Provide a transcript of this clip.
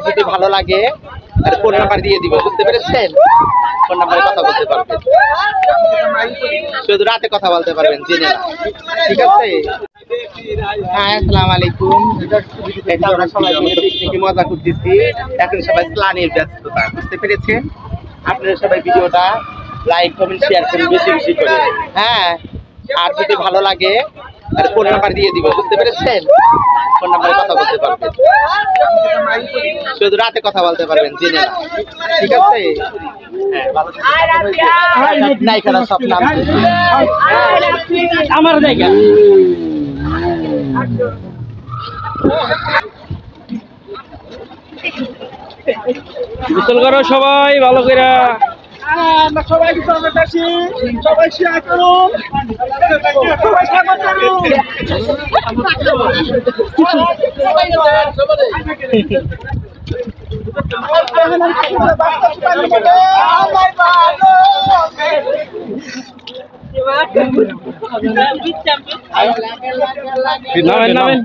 যদি ভালো লাগে তাহলে ফোন নাম্বার দিয়ে দিব, বুঝতে পেরেছেন? ফোন নাম্বারে কথা বলতে পারবেন, শুধু রাতে কথা বলতে পারবেন, জেনে না, ঠিক আছে? হ্যাঁ, আসসালামু আলাইকুম। আমরা সবাই মিলে পিকনিকে মজা করতেছি, এখন সবাই স্নানের ব্যস্ততা, বুঝতে পেরেছেন? আপনারা সবাই ভিডিওটা লাইক কমেন্ট শেয়ার করুন বেশি বেশি করে, হ্যাঁ। আর যদি ভালো লাগে তাহলে ফোন নাম্বার দিয়ে দিব, বুঝতে পেরেছেন? ফোন নাম্বারে কথা বলতে পারবেন, শুধু রাতে কথা বলতে পারবেন, জেনে না, ঠিক আছে? হ্যাঁ, ভালো নাই কেন সব নাম আমার জায়গা। গোসল করো সবাই ভালো করে। সবাই সবাই শেয়ার করুন, সবাই স্বাগত করুন। নামেন নামেন